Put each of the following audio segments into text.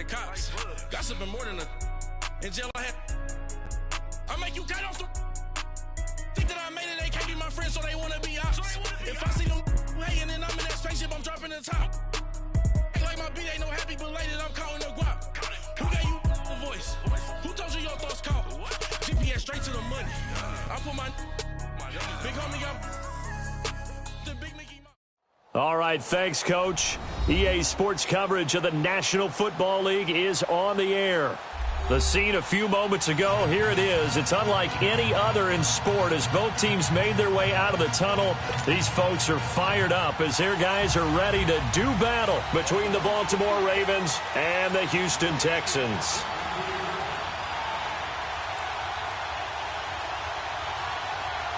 cops. Gossiping more than a in jail I had. I make you cut off the think that I made it, they can't be my friends, so they wanna be ops. If I see them hating and I'm in that spaceship, I'm dropping the top. Ain't like my beat ain't no happy belated, I'm calling the guap. Who gave you a voice? Who told you your thoughts count? GPS straight to the money. I put my big homie up. The big Mickey. All right, thanks, Coach. EA Sports coverage of the National Football League is on the air. The scene a few moments ago, here it is. It's unlike any other in sport as both teams made their way out of the tunnel. These folks are fired up as their guys are ready to do battle between the Baltimore Ravens and the Houston Texans.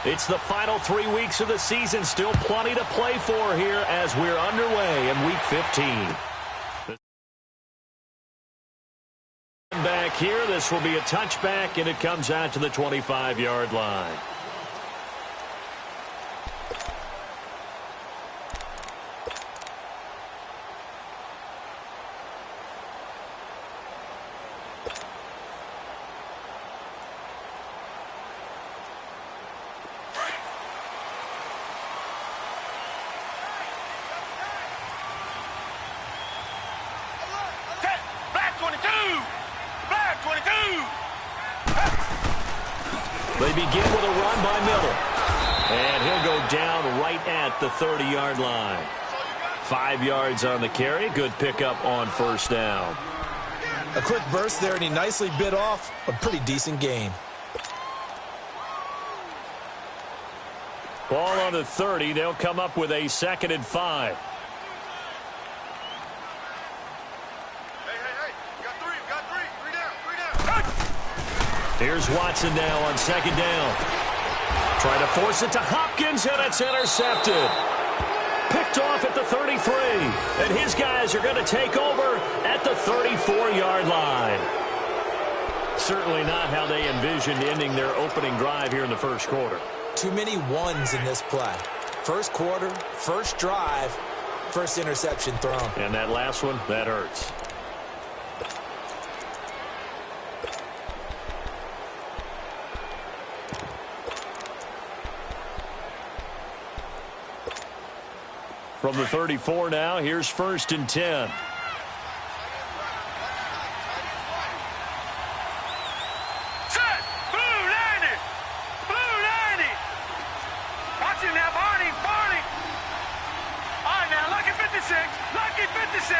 It's the final 3 weeks of the season. Still plenty to play for here as we're underway in Week 15. Back here, this will be a touchback, and it comes out to the 25-yard line. They begin with a run by Miller. And he'll go down right at the 30-yard line. 5 yards on the carry. Good pickup on first down. A quick burst there, and he nicely bit off a pretty decent gain. Ball on the 30. They'll come up with a 2nd and 5. Here's Watson now on 2nd down. Trying to force it to Hopkins, and it's intercepted. Picked off at the 33. And his guys are going to take over at the 34-yard line. Certainly not how they envisioned ending their opening drive here in the first quarter. Too many ones in this play. First quarter, first drive, first interception thrown. And that last one, that hurts. From the 34 now, here's 1st and 10. Set. Blue 90. Blue 90. Watch him now, Barney. Barney. All right, now, lucky 56. Lucky 56.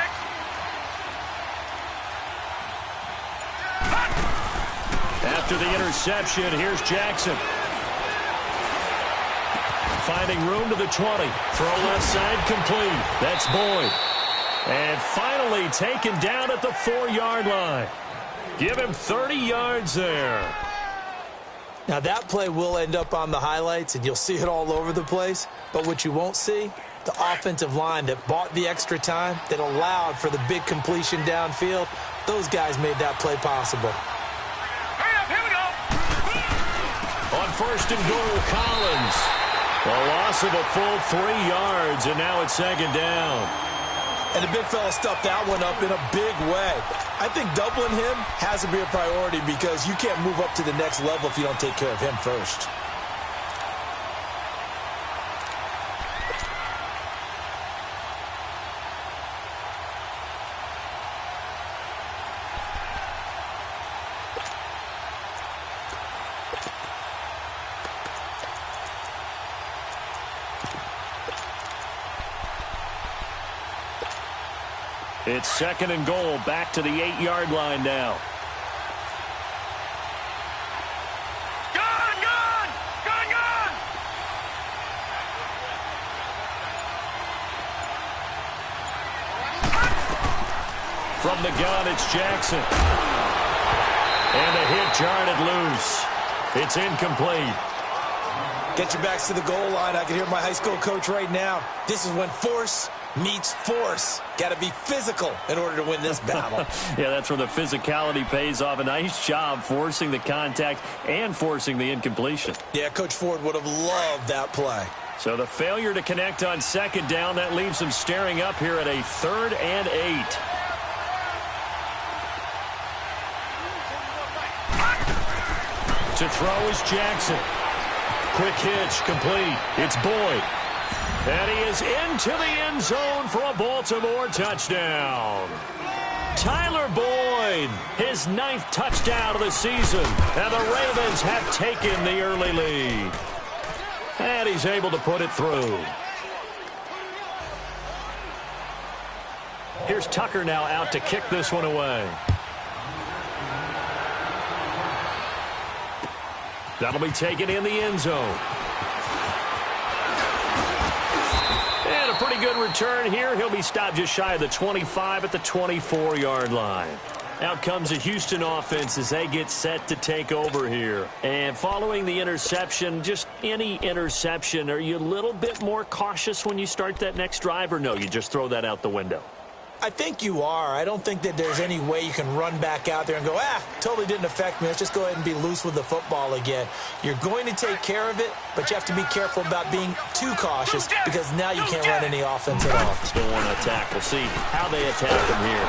After the interception, here's Jackson. Finding room to the 20. Throw left side complete. That's Boyd. And finally taken down at the 4-yard line. Give him 30 yards there. Now that play will end up on the highlights, and you'll see it all over the place. But what you won't see, the offensive line that bought the extra time, that allowed for the big completion downfield, those guys made that play possible. Hurry up, here we go. On 1st and goal, Collins. A loss of a full 3 yards, and now it's 2nd down. And the big fella stuffed that one up in a big way. I think doubling him has to be a priority because you can't move up to the next level if you don't take care of him first. It's 2nd and goal, back to the 8-yard line now. Gun, gun, gun, gun. From the gun, it's Jackson. And a hit jarred it loose. It's incomplete. Get your backs to the goal line. I can hear my high school coach right now. This is when force meets force. Got to be physical in order to win this battle. Yeah, that's where the physicality pays off. A nice job forcing the contact and forcing the incompletion. Yeah, Coach Ford would have loved that play. So the failure to connect on 2nd down, that leaves them staring up here at a 3rd and 8. To throw is Jackson. Quick hitch, complete. It's Boyd. And he is into the end zone for a Baltimore touchdown. Tyler Boyd, his 9th touchdown of the season. And the Ravens have taken the early lead. And he's able to put it through. Here's Tucker now out to kick this one away. That'll be taken in the end zone. And a pretty good return here. He'll be stopped just shy of the 25 at the 24-yard line. Out comes the Houston offense as they get set to take over here. And following the interception, just any interception, are you a little bit more cautious when you start that next drive, or no, you just throw that out the window? I think you are. I don't think that there's any way you can run back out there and go, totally didn't affect me. Let's just go ahead and be loose with the football again. You're going to take care of it, but you have to be careful about being too cautious because now you can't run any offense at all. Still want to attack. We'll see how they attack him here.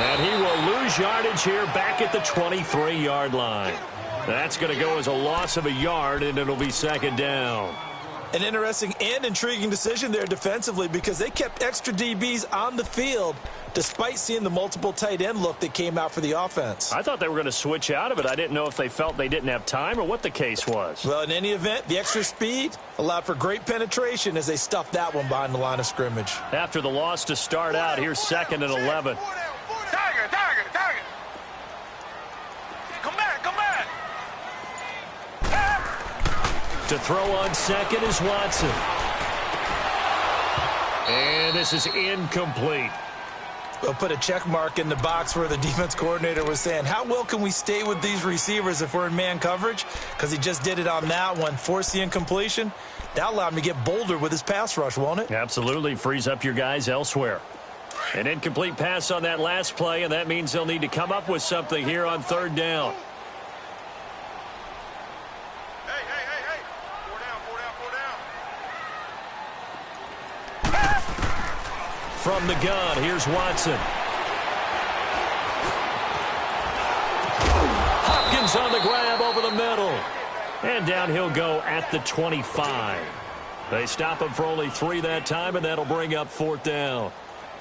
And he will lose yardage here back at the 23-yard line. That's going to go as a loss of a yard, and it'll be second down. An interesting and intriguing decision there defensively because they kept extra DBs on the field despite seeing the multiple tight end look that came out for the offense. I thought they were going to switch out of it. I didn't know if they felt they didn't have time or what the case was. Well, in any event, the extra speed allowed for great penetration as they stuffed that one behind the line of scrimmage. After the loss to start out, here's 2nd and 11. Tiger. Come back. To throw on 2nd is Watson. And this is incomplete. We'll put a check mark in the box where the defense coordinator was saying, how well can we stay with these receivers if we're in man coverage? Because he just did it on that one, forced the incompletion. That allowed him to get bolder with his pass rush, won't it? Absolutely. Frees up your guys elsewhere. An incomplete pass on that last play, and that means they'll need to come up with something here on 3rd down. From the gun, here's Watson. Hopkins on the grab over the middle. And down he'll go at the 25. They stop him for only 3 that time, and that'll bring up 4th down.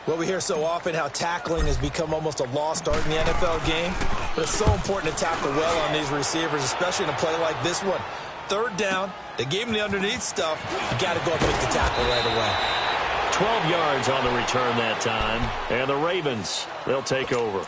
Well, we hear so often how tackling has become almost a lost art in the NFL game. But it's so important to tackle well on these receivers, especially in a play like this one. 3rd down, they gave him the underneath stuff. You got to go up and make the tackle right away. 12 yards on the return that time. And the Ravens, they'll take over.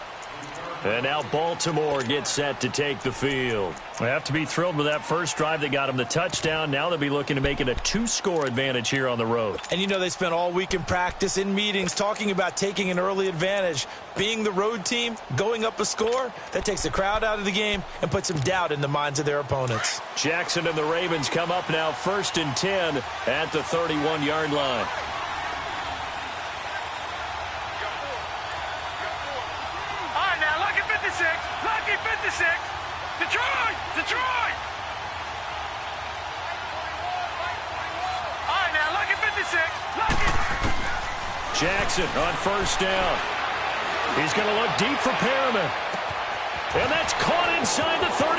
And now Baltimore gets set to take the field. They have to be thrilled with that first drive that got them the touchdown. Now they'll be looking to make it a 2-score advantage here on the road. And you know they spent all week in practice, in meetings, talking about taking an early advantage. Being the road team, going up a score, that takes the crowd out of the game and puts some doubt in the minds of their opponents. Jackson and the Ravens come up now 1st and 10 at the 31-yard line. Lucky 56. Detroit. All right, now, lucky 56. Lucky. Jackson on 1st down. He's going to look deep for Perriman. And that's caught inside the 35.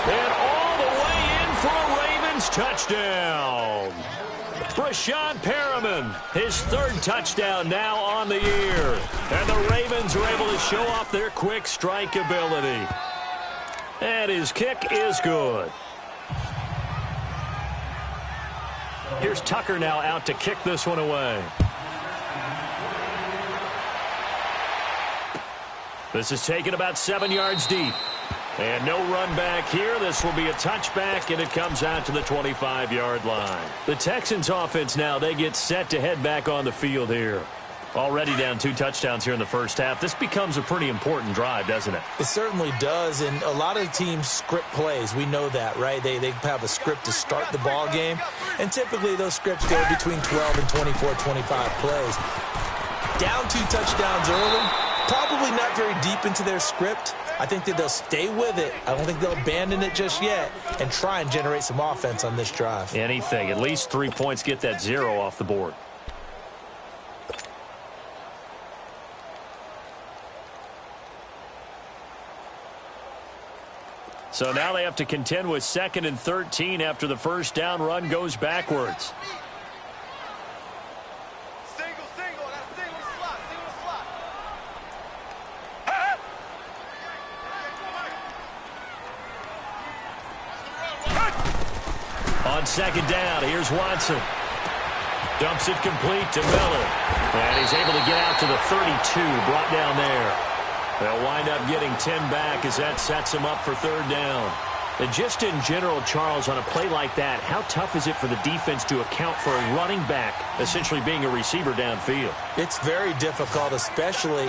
And all the way in for a Ravens touchdown. Brashad Perriman, his 3rd touchdown now on the year. And the Ravens are able to show off their quick strike ability. And his kick is good. Here's Tucker now out to kick this one away. This is taken about 7 yards deep. And no run back here. This will be a touchback, and it comes out to the 25-yard line. The Texans offense now, they get set to head back on the field here. Already down 2 touchdowns here in the first half. This becomes a pretty important drive, doesn't it? It certainly does, and a lot of teams script plays. We know that, right? They have a script to start the ball game, and typically those scripts go between 12 and 24, 25 plays. Down 2 touchdowns early, probably not very deep into their script. I think that they'll stay with it. I don't think they'll abandon it just yet and try and generate some offense on this drive. Anything. At least 3 points, get that 0 off the board. So now they have to contend with 2nd and 13 after the first down run goes backwards. On 2nd down, here's Watson. Dumps it complete to Miller. And he's able to get out to the 32, brought down there. They'll wind up getting 10 back as that sets them up for 3rd down. And just in general, Charles, on a play like that, how tough is it for the defense to account for a running back essentially being a receiver downfield? It's very difficult, especially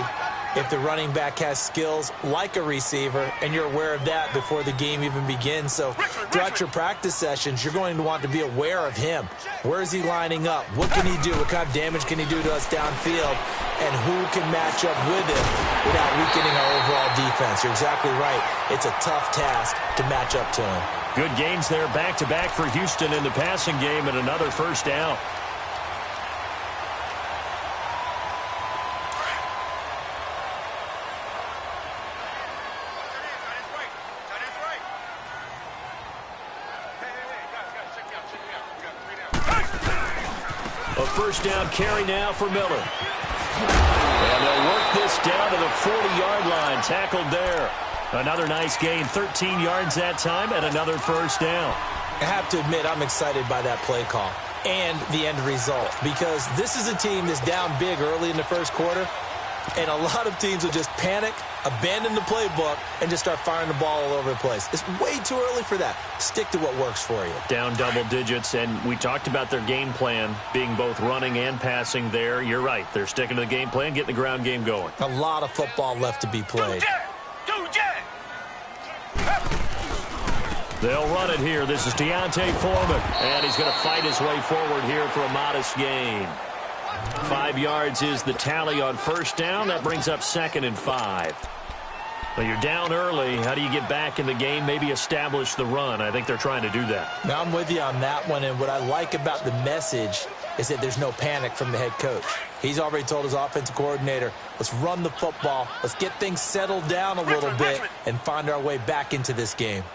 if the running back has skills like a receiver, and you're aware of that before the game even begins. So throughout your practice sessions, you're going to want to be aware of him. Where is he lining up? What can he do? What kind of damage can he do to us downfield? And who can match up with him without weakening our overall defense? You're exactly right. It's a tough task to match up to him. Good gains there back-to-back for Houston in the passing game and another first down. A first down carry now for Miller. And they'll work this down to the 40-yard line. Tackled there. Another nice gain. 13 yards that time and another first down. I have to admit, I'm excited by that play call and the end result, because this is a team that's down big early in the first quarter, and a lot of teams will just panic, abandon the playbook, and just start firing the ball all over the place. It's way too early for that. Stick to what works for you. Down double digits, and we talked about their game plan being both running and passing there. You're right. They're sticking to the game plan, getting the ground game going. A lot of football left to be played. They'll run it here. This is Deontay Foreman, and he's going to fight his way forward here for a modest gain. 5 yards is the tally on first down. That brings up 2nd and 5. Well, you're down early. How do you get back in the game, maybe establish the run? I think they're trying to do that. Now, I'm with you on that one, and what I like about the message is that there's no panic from the head coach. He's already told his offensive coordinator, let's run the football, let's get things settled down a little bit and find our way back into this game.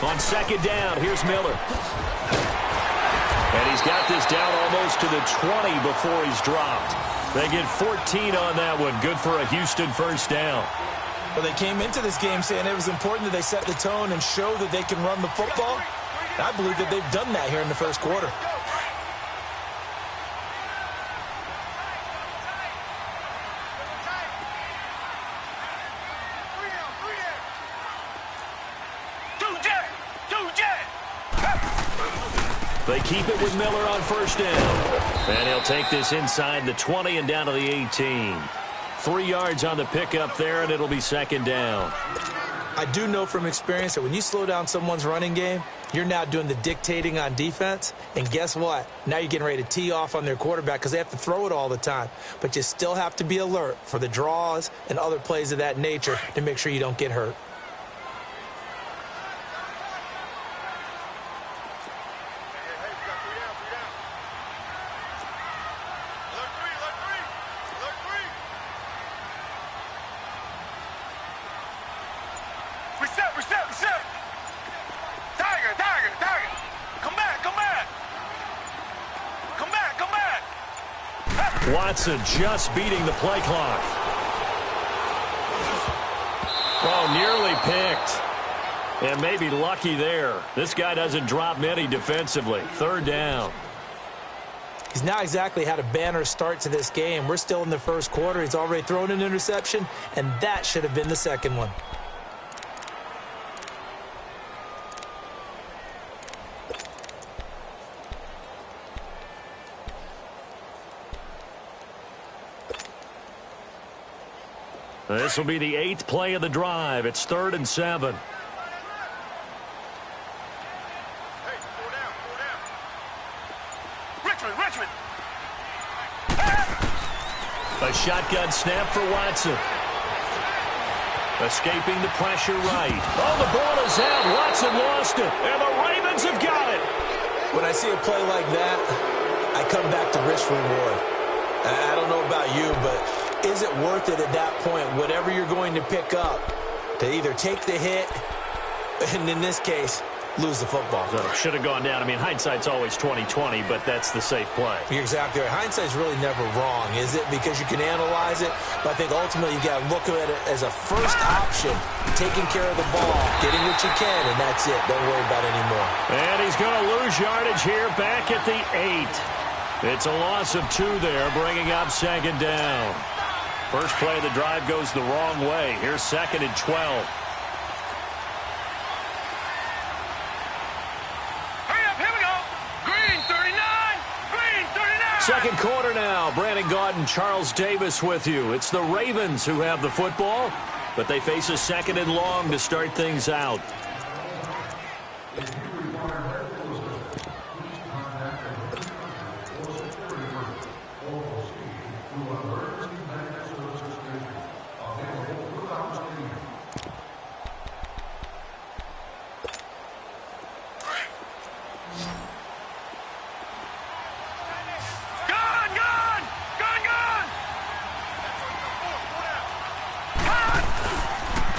On 2nd down, here's Miller. And he's got this down almost to the 20 before he's dropped. They get 14 on that one. Good for a Houston first down. Well, they came into this game saying it was important that they set the tone and show that they can run the football. And I believe that they've done that here in the first quarter. They keep it with Miller on first down. And he'll take this inside the 20 and down to the 18. 3 yards on the pickup there, and it'll be 2nd down. I do know from experience that when you slow down someone's running game, you're now doing the dictating on defense. And guess what? Now you're getting ready to tee off on their quarterback because they have to throw it all the time. But you still have to be alert for the draws and other plays of that nature to make sure you don't get hurt. Watson just beating the play clock. Oh, nearly picked. And maybe lucky there. This guy doesn't drop many defensively. 3rd down. He's not exactly had a banner start to this game. We're still in the first quarter. He's already thrown an interception, and that should have been the second one. This will be the 8th play of the drive. It's 3rd and 7. Richmond. A shotgun snap for Watson. Escaping the pressure right. Oh, the ball is out. Watson lost it. And the Ravens have got it. When I see a play like that, I come back to risk reward. I don't know about you, but is it worth it at that point, whatever you're going to pick up, to either take the hit, and in this case, lose the football? So should have gone down. I mean, hindsight's always 20/20, but that's the safe play. You're exactly right. Hindsight's really never wrong, is it? Because you can analyze it, but I think ultimately you got to look at it as a first option, taking care of the ball, getting what you can, and that's it. Don't worry about it anymore. And he's going to lose yardage here back at the 8. It's a loss of 2 there, bringing up second down. First play of the drive goes the wrong way. Here's 2nd and 12. Second quarter now. Brandon Gaudin, Charles Davis with you. It's the Ravens who have the football, but they face a 2nd and long to start things out.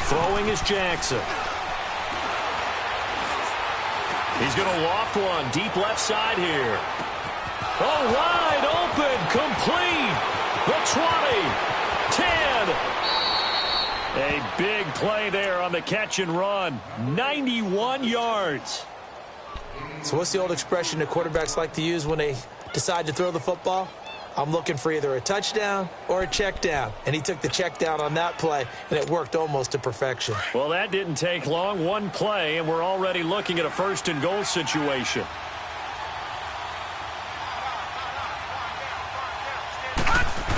Throwing is Jackson. He's going to loft one deep left side here. Oh, wide open, complete. The 20, 10. A big play there on the catch and run. 91 yards. So what's the old expression that quarterbacks like to use when they decide to throw the football? I'm looking for either a touchdown or a check down. And he took the check down on that play, and it worked almost to perfection. Well, that didn't take long. One play, and we're already looking at a 1st and goal situation.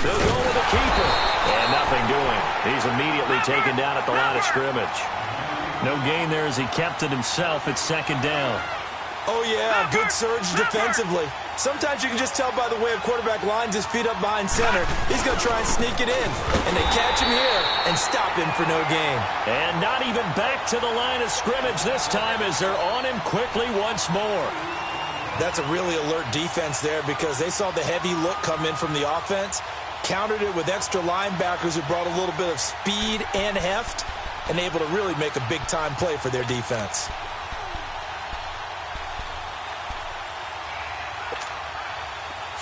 They'll go with the keeper. And nothing doing. He's immediately taken down at the line of scrimmage. No gain there as he kept it himself at 2nd down. Oh, yeah, good surge defensively. Sometimes you can just tell by the way a quarterback lines his feet up behind center. He's going to try and sneak it in. And they catch him here and stop him for no gain. And not even back to the line of scrimmage this time as they're on him quickly once more. That's a really alert defense there because they saw the heavy look come in from the offense, countered it with extra linebackers who brought a little bit of speed and heft, and able to really make a big-time play for their defense.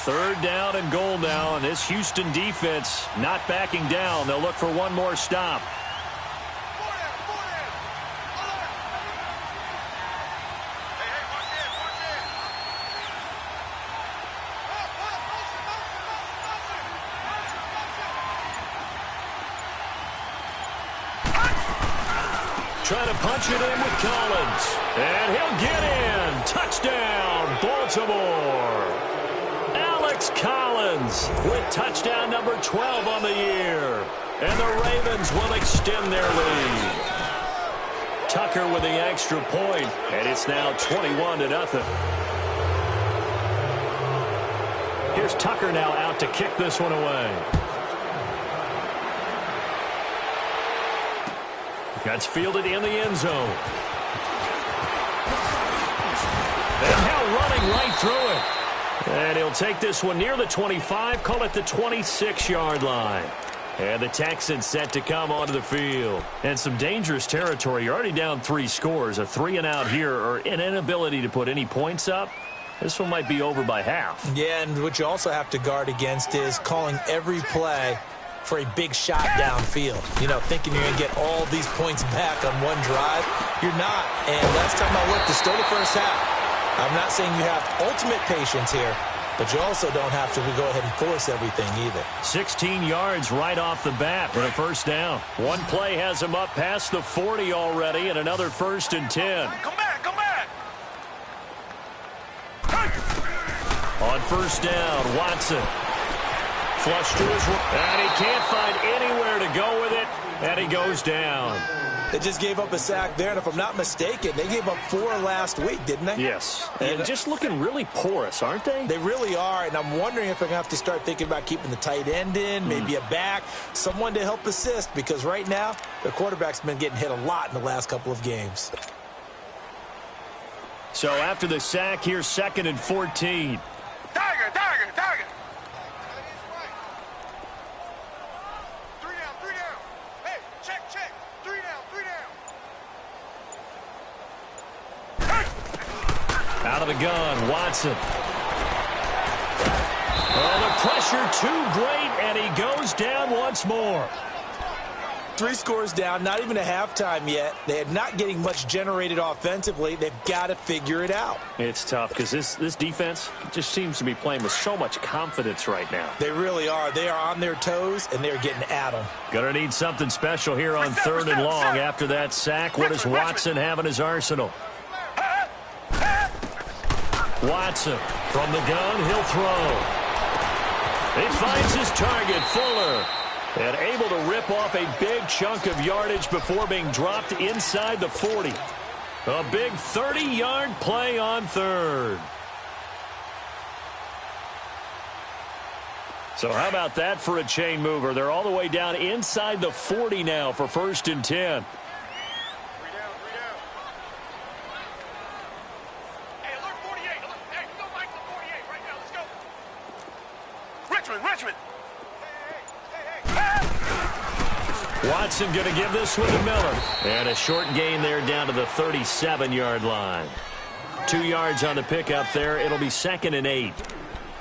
Third down and goal now, and this Houston defense not backing down. They'll look for one more stop. Trying to punch it in with Collins. And he'll get in. Touchdown, Baltimore. Collins with touchdown number 12 on the year. And the Ravens will extend their lead. Tucker with the extra point, and it's now 21-0. Here's Tucker now out to kick this one away. That's fielded in the end zone. And now running right through it. And he'll take this one near the 25, call it the 26-yard line. And the Texans set to come onto the field. And some dangerous territory. You're already down 3 scores. A 3-and-out here or an inability to put any points up. This one might be over by half. Yeah, and what you also have to guard against is calling every play for a big shot downfield. You know, thinking you're going to get all these points back on one drive. You're not. And last time I looked, it's still the first half. I'm not saying you have ultimate patience here, but you also don't have to go ahead and force everything either. 16 yards right off the bat for a first down. One play has him up past the 40 already, and another 1st and 10. Come back, come back. On first down, Watson. Flush to his right, and he can't find anywhere to go with it, and he goes down. They just gave up a sack there, and if I'm not mistaken, they gave up 4 last week, didn't they? Yes. And just looking really porous, aren't they? They really are, and I'm wondering if they're going to have to start thinking about keeping the tight end in, maybe a back, someone to help assist, because right now, their quarterback's been getting hit a lot in the last couple of games. So after the sack, here's 2nd and 14. Tiger, tiger, tiger. of the gun. Watson. Oh, the pressure too great, and he goes down once more. 3 scores down, not even a halftime yet. They're not getting much generated offensively. They've got to figure it out. It's tough because this defense just seems to be playing with so much confidence right now. They really are. They are on their toes, and they're getting at them. Gonna need something special here on 3rd and long after that sack. What does Watson have in his arsenal? Watson from the gun, he'll throw. He finds his target, Fuller. And able to rip off a big chunk of yardage before being dropped inside the 40. A big 30-yard play on 3rd. So how about that for a chain mover? They're all the way down inside the 40 now for 1st and 10. Watson going to give this one to Miller. And a short gain there down to the 37-yard line. 2 yards on the pickup there. It'll be 2nd and 8.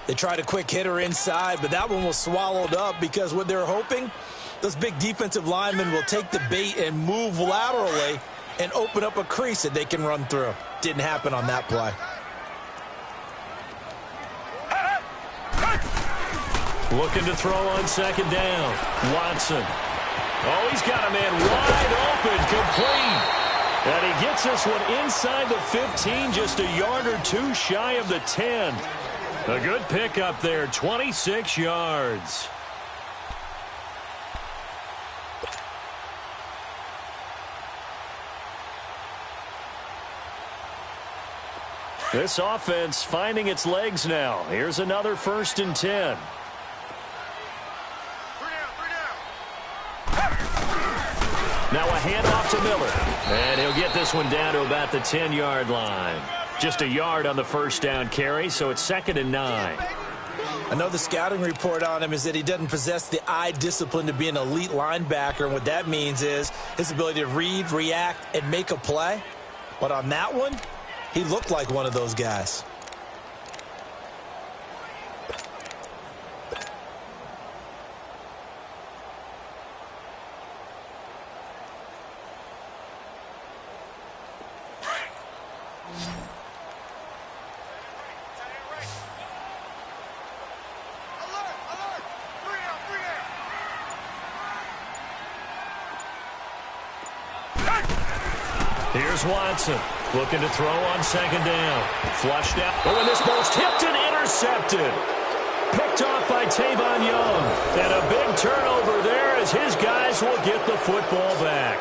They tried a quick hitter inside, but that one was swallowed up because what they're hoping, those big defensive linemen will take the bait and move laterally and open up a crease that they can run through. Didn't happen on that play. Looking to throw on 2nd down. Watson. Oh, he's got a man wide open, complete. And he gets this one inside the 15, just a yard or 2 shy of the 10. A good pickup there, 26 yards. This offense finding its legs now. Here's another 1st and 10. Now a handoff to Miller. And he'll get this one down to about the 10-yard line. Just a yard on the 1st down carry, so it's 2nd and 9. I know the scouting report on him is that he doesn't possess the eye discipline to be an elite linebacker. And what that means is his ability to read, react, and make a play. But on that one, he looked like one of those guys. Here's Watson looking to throw on 2nd down. Flushed out. Oh, and this ball's tipped and intercepted. Picked off by Tavon Young. And a big turnover there as his guys will get the football back.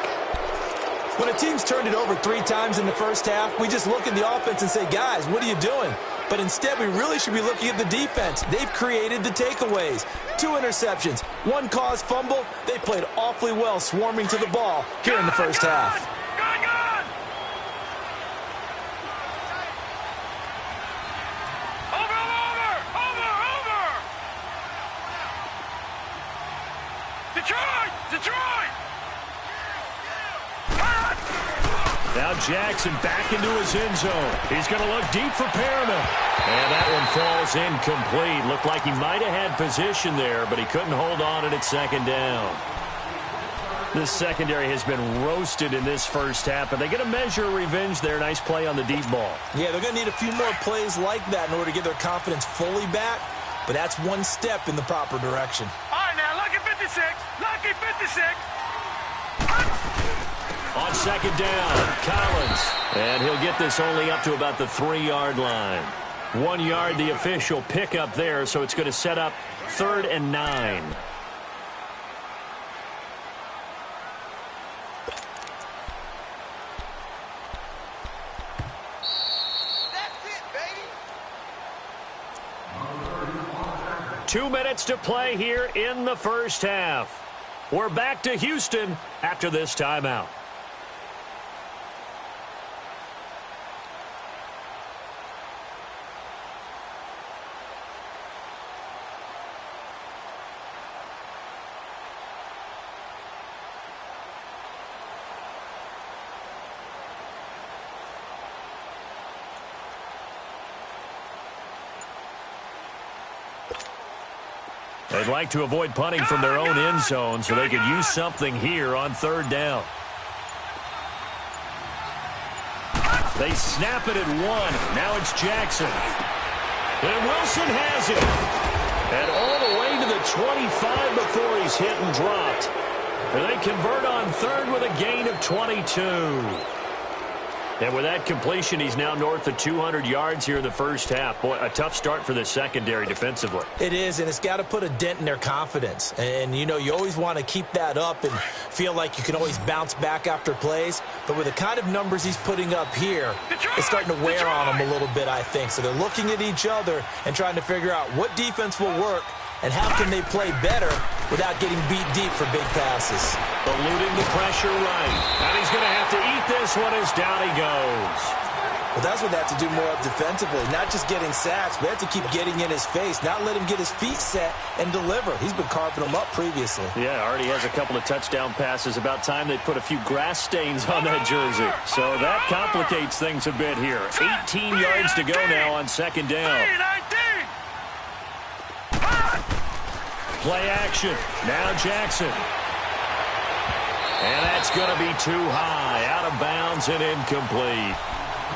When a team's turned it over 3 times in the first half, we just look at the offense and say, guys, what are you doing? But instead, we really should be looking at the defense. They've created the takeaways. 2 interceptions, 1 caused fumble. They played awfully well swarming to the ball here in the first half. Now Jackson back into his end zone. He's going to look deep for Perriman. And that one falls incomplete. Looked like he might have had position there, but he couldn't hold on it at 2nd down. This secondary has been roasted in this first half, but they get a measure of revenge there. Nice play on the deep ball. Yeah, they're going to need a few more plays like that in order to get their confidence fully back, but that's one step in the proper direction. All right, now, lucky 56. Lucky 56. On 2nd down, Collins. And he'll get this only up to about the 3-yard line. 1 yard, the official pickup there, so it's going to set up 3rd and 9. That's it, baby. 2 minutes to play here in the first half. We're back to Houston after this timeout. They'd like to avoid punting from their own end zone so they could use something here on third down. They snap it at 1. Now it's Jackson. And Wilson has it. And all the way to the 25 before he's hit and dropped. And they convert on third with a gain of 22. And with that completion, he's now north of 200 yards here in the first half. Boy, a tough start for the secondary defensively. It is, and it's got to put a dent in their confidence. And, you know, you always want to keep that up and feel like you can always bounce back after plays. But with the kind of numbers he's putting up here, it's starting to wear on them a little bit, I think. So they're looking at each other and trying to figure out what defense will work and how can they play better without getting beat deep for big passes. Eluding the pressure right. And he's going to have to eat this one as down he goes. Well, that's what they have to do more of defensively. Not just getting sacks, but they have to keep getting in his face, not let him get his feet set and deliver. He's been carving them up previously. Yeah, already has a couple of touchdown passes. About time they put a few grass stains on that jersey. So that complicates things a bit here. 18 yards to go now on second down. Play action. Now Jackson. And that's going to be too high. Out of bounds and incomplete.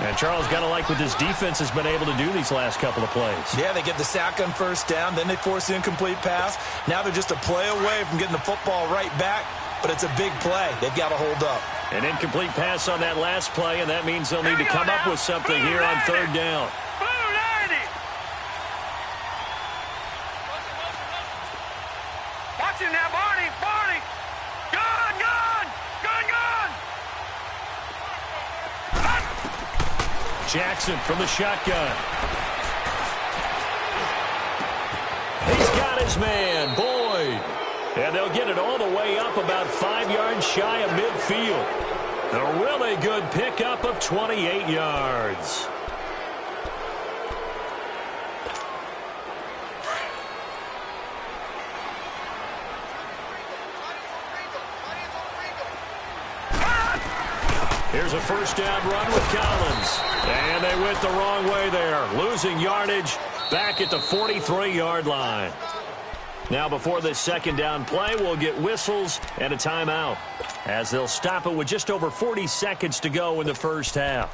And Charles, got to like what this defense has been able to do these last couple of plays. Yeah, they get the sack on first down. Then they force the incomplete pass. Now they're just a play away from getting the football right back. But it's a big play. They've got to hold up. An incomplete pass on that last play, and that means they'll need to come up with something here on third down. Watch him now, Barney! Barney! Gun! Gun! Gun! Gun! Jackson from the shotgun. He's got his man, Boyd. And they'll get it all the way up about 5 yards shy of midfield. A really good pickup of 28 yards. Here's a first down run with Collins. And they went the wrong way there. Losing yardage back at the 43-yard line. Now before this second down play, we'll get whistles and a timeout as they'll stop it with just over 40 seconds to go in the first half.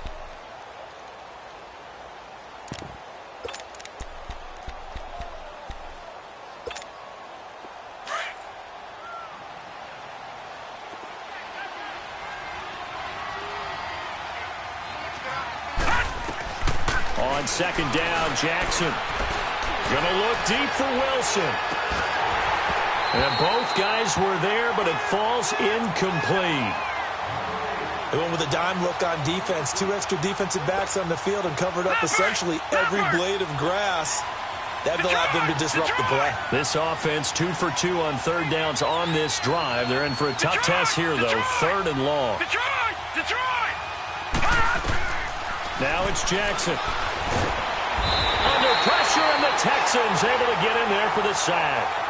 On second down, Jackson. Gonna look deep for Wilson. And both guys were there, but it falls incomplete. They went with a dime look on defense. 2 extra defensive backs on the field and covered up essentially every blade of grass. That allowed them to disrupt the play. This offense 2 for 2 on third downs on this drive. They're in for a tough test here, though. Third and long. Detroit! Detroit! Now it's Jackson. Under pressure, and the Texans able to get in there for the sack.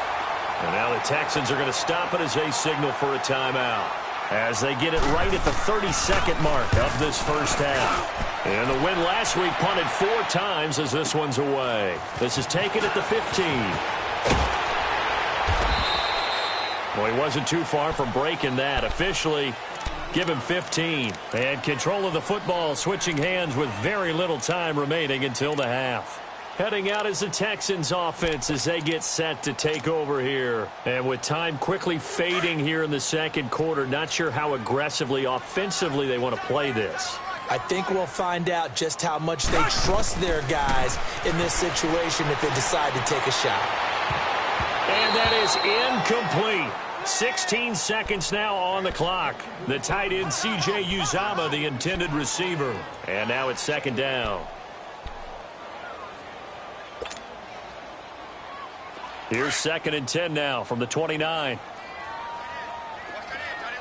And now the Texans are going to stop it as they signal for a timeout, as they get it right at the 30-second mark of this first half. And the win last week punted 4 times as this one's away. This is taken at the 15. Well, he wasn't too far from breaking that. Officially, give him 15. And control of the football switching hands with very little time remaining until the half. Heading out is the Texans offense as they get set to take over here. And with time quickly fading here in the second quarter, not sure how aggressively, offensively they want to play this. I think we'll find out just how much they trust their guys in this situation if they decide to take a shot. And that is incomplete. 16 seconds now on the clock. The tight end, C.J. Uzama, the intended receiver. And now it's second down. Here's 2nd and 10 now from the 29.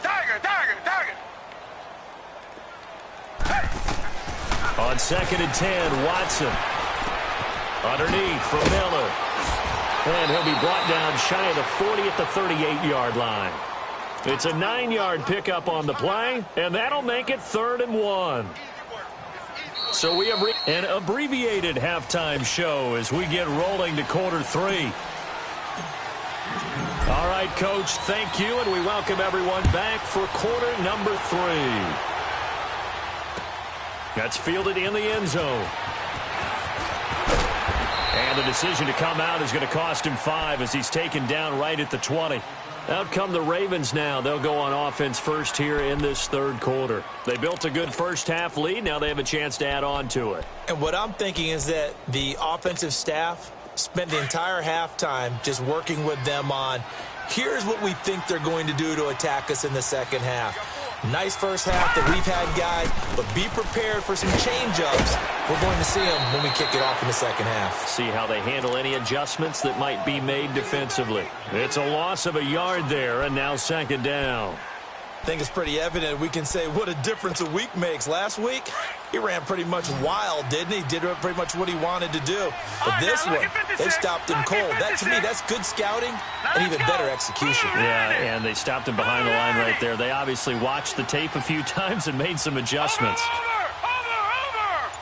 Tiger! Tiger! Tiger! On 2nd and 10, Watson. Underneath for Miller. And he'll be brought down shy of the 40 at the 38-yard line. It's a 9-yard pickup on the play, and that'll make it 3rd and 1. So we have an abbreviated halftime show as we get rolling to quarter 3. All right, Coach, thank you, and we welcome everyone back for quarter number 3. That's fielded in the end zone. And the decision to come out is going to cost him 5 as he's taken down right at the 20. Out come the Ravens now. They'll go on offense first here in this third quarter. They built a good first-half lead. Now they have a chance to add on to it. And what I'm thinking is that the offensive staff spent the entire halftime just working with them on, here's what we think they're going to do to attack us in the second half. Nice first half that we've had, guys, but be prepared for some change-ups. We're going to see them when we kick it off in the second half. See how they handle any adjustments that might be made defensively. It's a loss of a yard there, and now second down. I think it's pretty evident. We can say what a difference a week makes. Last week, he ran pretty much wild, didn't he? Did pretty much what he wanted to do. But this one, they stopped him cold. That, to me, that's good scouting and even better execution. Yeah, and they stopped him behind the line right there. They obviously watched the tape a few times and made some adjustments. Over!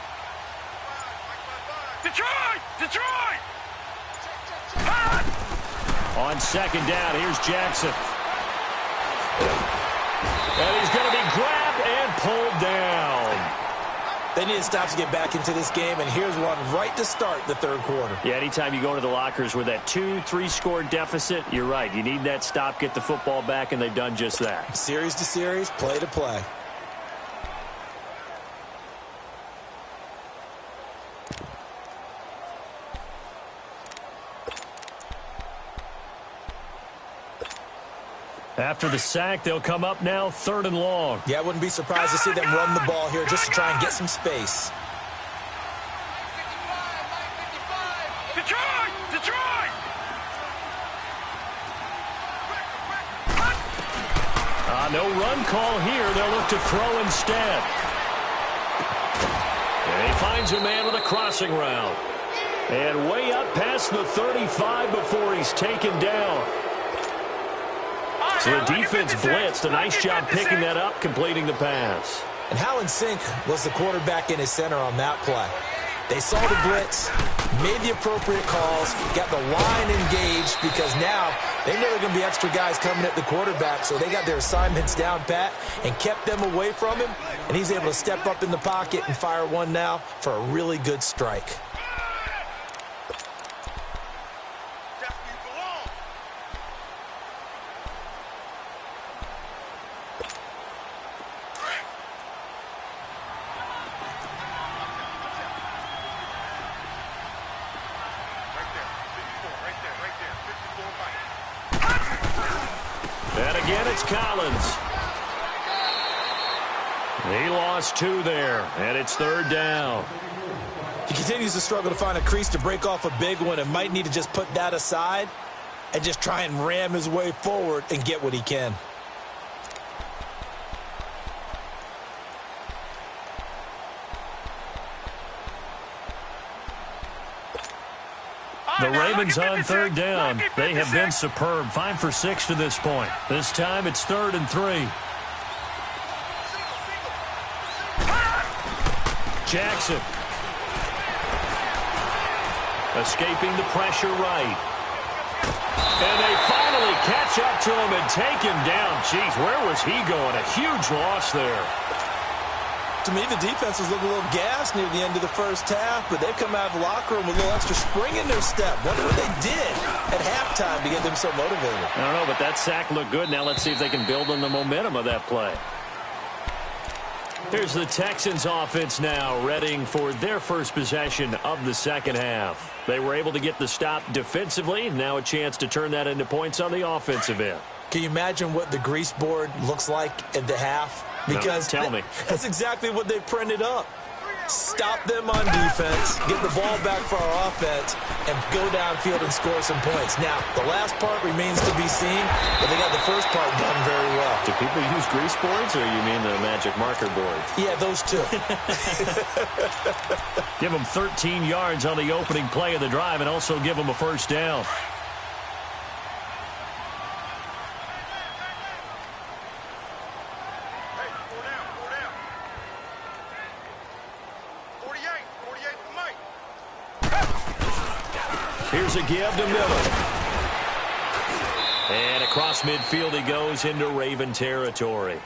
Detroit! On second down, here's Jackson. And he's going to be grabbed and pulled down. They need to stop to get back into this game, and here's one right to start the third quarter. Yeah, anytime you go into the lockers with that 2-3 score deficit, you're right. You need that stop, get the football back, and they've done just that. Series to series, play to play. After the sack, they'll come up now, 3rd and long. Yeah, I wouldn't be surprised to see them run the ball here just to try and get some space. Detroit! No run call here. They'll look to throw instead. And he finds a man with a crossing route. And way up past the 35 before he's taken down. So the defense blitzed. A nice job picking that up, completing the pass. And Howland Sink was the quarterback in his center on that play. They saw the blitz, made the appropriate calls, got the line engaged because now they know there are going to be extra guys coming at the quarterback, so they got their assignments down pat and kept them away from him, and he's able to step up in the pocket and fire one now for a really good strike. And again, it's Collins. He lost 2 there, and it's 3rd down. He continues to struggle to find a crease to break off a big one and might need to just put that aside and just try and ram his way forward and get what he can. The Ravens on 3rd down. They have been superb. 5 for 6 to this point. This time it's 3rd and 3. Jackson. Escaping the pressure right. And they finally catch up to him and take him down. Jeez, where was he going? A huge loss there. To me, the defense was looking a little gassed near the end of the first half, but they've come out of the locker room with a little extra spring in their step. Wonder what they did at halftime to get them so motivated. I don't know, but that sack looked good. Now let's see if they can build on the momentum of that play. Here's the Texans offense now, readying for their first possession of the second half. They were able to get the stop defensively. Now a chance to turn that into points on the offensive end. Can you imagine what the grease board looks like at the half? Because no, tell me. That's exactly what they printed up. Stop them on defense, get the ball back for our offense, and go downfield and score some points. Now, the last part remains to be seen, but they got the first part done very well. Do people use grease boards, or you mean the magic marker boards? Yeah, those two. Give them 13 yards on the opening play of the drive and also give them a first down. Here's a give to Miller. Across midfield he goes into Raven territory.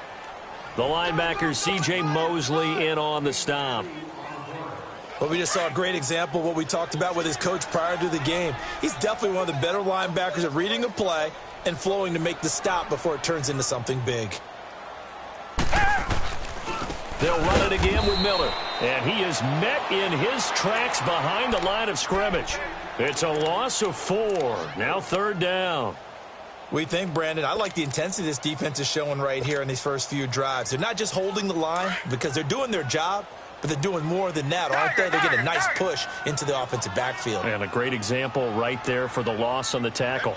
The linebacker, C.J. Mosley, in on the stop. Well, we just saw a great example of what we talked about with his coach prior to the game. He's definitely one of the better linebackers at reading a play and flowing to make the stop before it turns into something big. They'll run it again with Miller. And he is met in his tracks behind the line of scrimmage. It's a loss of 4. Now 3rd down. We think, Brandon, I like the intensity this defense is showing right here in these first few drives. They're not just holding the line because they're doing their job, but they're doing more than that, aren't they? They get a nice push into the offensive backfield. And a great example right there for the loss on the tackle.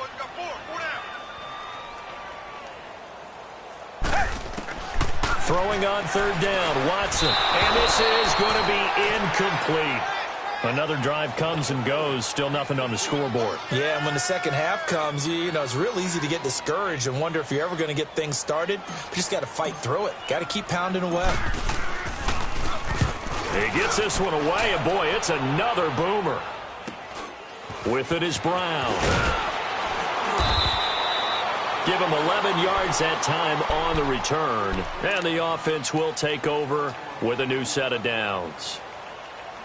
Throwing on 3rd down, Watson. And this is going to be incomplete. Another drive comes and goes, still nothing on the scoreboard. Yeah, and when the second half comes, you know, it's real easy to get discouraged and wonder if you're ever going to get things started. You just got to fight through it. Got to keep pounding away. He gets this one away, and boy, it's another boomer. With it is Brown. Give him 11 yards that time on the return. And the offense will take over with a new set of downs.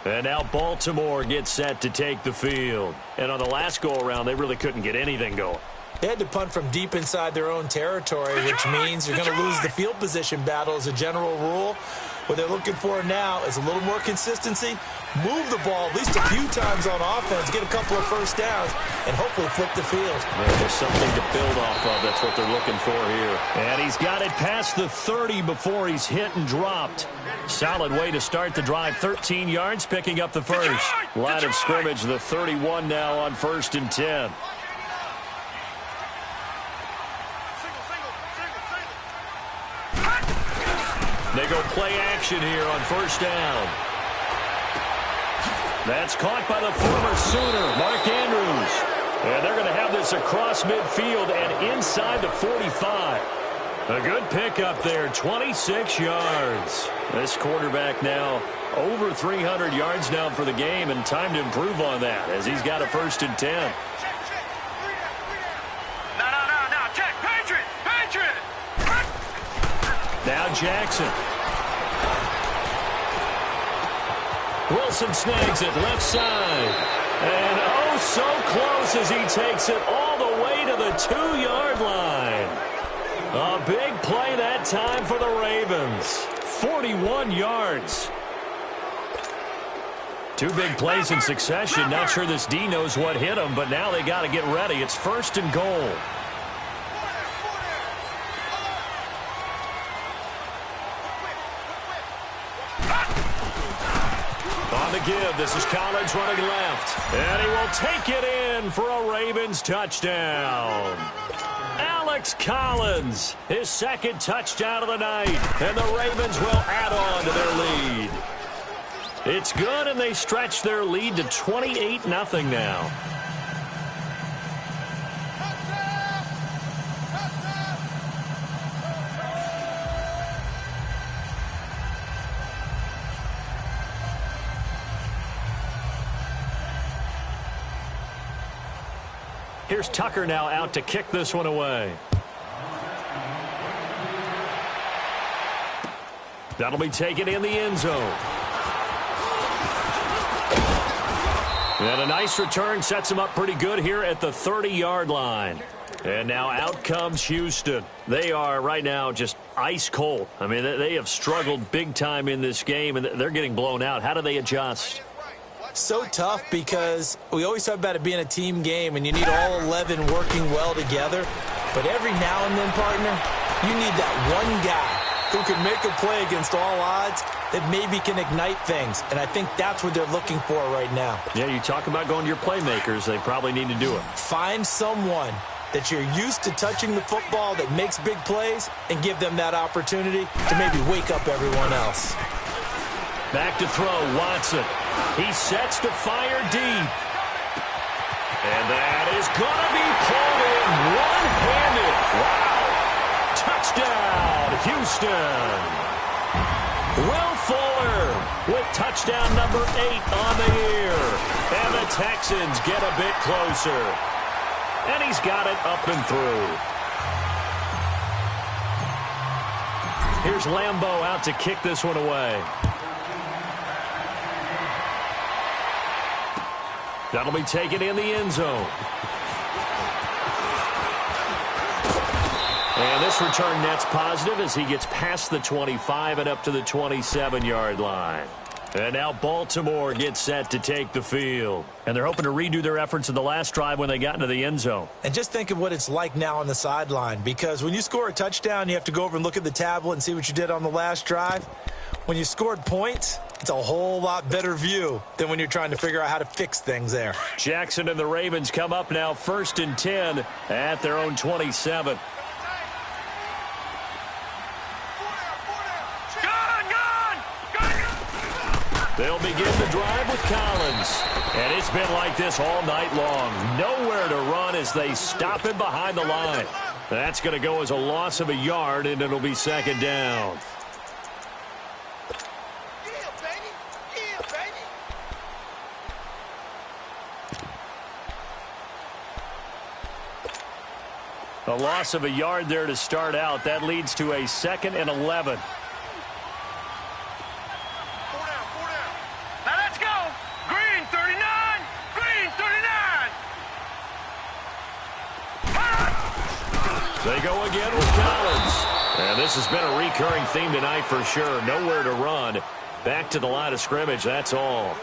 And now Baltimore gets set to take the field. And on the last go-around, they really couldn't get anything going. They had to punt from deep inside their own territory, which means you're going to lose the field position battle as a general rule. What they're looking for now is a little more consistency, move the ball at least a few times on offense, get a couple of first downs, and hopefully flip the field. Well, there's something to build off of. That's what they're looking for here. And he's got it past the 30 before he's hit and dropped. Solid way to start the drive. 13 yards, picking up the first. Line of scrimmage, the 31 now on 1st and 10. They go play action here on 1st down. That's caught by the former Sooner, Mark Andrews. And they're going to have this across midfield and inside the 45. A good pickup there, 26 yards. This quarterback now over 300 yards now for the game, and time to improve on that as he's got a 1st and 10. No, check, Patriot! Now Jackson. Wilson snags it left side. And oh, so close as he takes it all the way to the 2-yard line. A big play that time for the Ravens. 41 yards. 2 big plays in succession. Not sure this D knows what hit him, but now they got to get ready. It's 1st and goal. On the give, this is Collins running left. And he will take it in for a Ravens touchdown. Alex Collins, his 2nd touchdown of the night. And the Ravens will add on to their lead. It's good, and they stretch their lead to 28-0 now. Here's Tucker now out to kick this one away. That'll be taken in the end zone. And a nice return sets him up pretty good here at the 30-yard line. And now out comes Houston. They are right now just ice cold. I mean, they have struggled big time in this game, and they're getting blown out. How do they adjust? So tough because we always talk about it being a team game and you need all 11 working well together. But every now and then, partner, you need that one guy who can make a play against all odds that maybe can ignite things. And I think that's what they're looking for right now. Yeah, you talk about going to your playmakers. They probably need to do it. Find someone that you're used to touching the football that makes big plays and give them that opportunity to maybe wake up everyone else. Back to throw, Watson. He sets to fire deep. And that is going to be pulled in one-handed. Wow. Touchdown, Houston. Will Fuller with touchdown number 8 on the year. And the Texans get a bit closer. And he's got it up and through. Here's Lambeau out to kick this one away. That'll be taken in the end zone. And this return net's positive as he gets past the 25 and up to the 27-yard line. And now Baltimore gets set to take the field. And they're hoping to redo their efforts in the last drive when they got into the end zone. And just think of what it's like now on the sideline, because when you score a touchdown, you have to go over and look at the tablet and see what you did on the last drive. When you scored points, it's a whole lot better view than when you're trying to figure out how to fix things there. Jackson and the Ravens come up now 1st and 10 at their own 27. They'll begin the drive with Collins. And it's been like this all night long. Nowhere to run as they stop him behind the line. That's going to go as a loss of a yard, and it'll be 2nd down. A loss of a yard there to start out. That leads to a 2nd and 11. They go again with Collins. And this has been a recurring theme tonight for sure. Nowhere to run. Back to the line of scrimmage, that's all.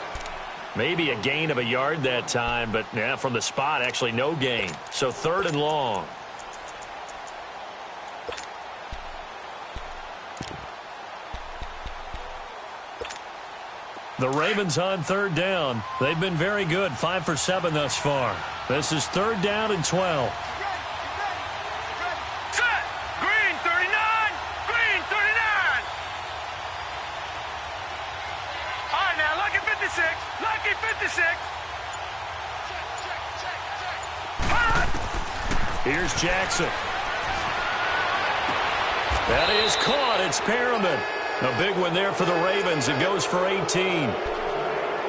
Maybe a gain of a yard that time, but yeah, from the spot, actually no gain. So 3rd and long. The Ravens on 3rd down. They've been very good, 5 for 7 thus far. This is 3rd down and 12. Lucky 56. Here's Jackson. That is caught. It's Perriman. A big one there for the Ravens. It goes for 18.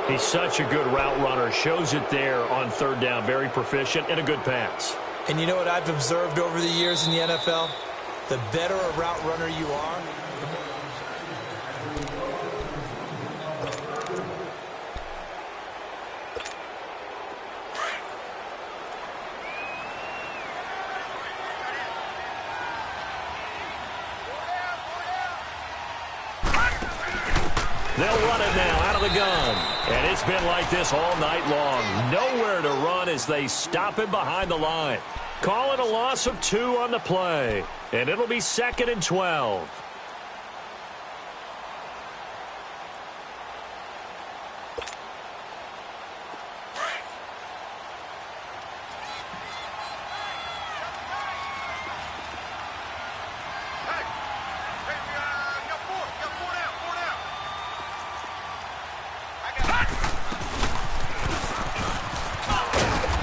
He's such a good route runner. Shows it there on 3rd down. Very proficient and a good pass. And you know what I've observed over the years in the NFL? The better a route runner you are, they'll run it now out of the gun. And it's been like this all night long. Nowhere to run as they stop him behind the line. Call it a loss of 2 on the play. And it'll be 2nd and 12.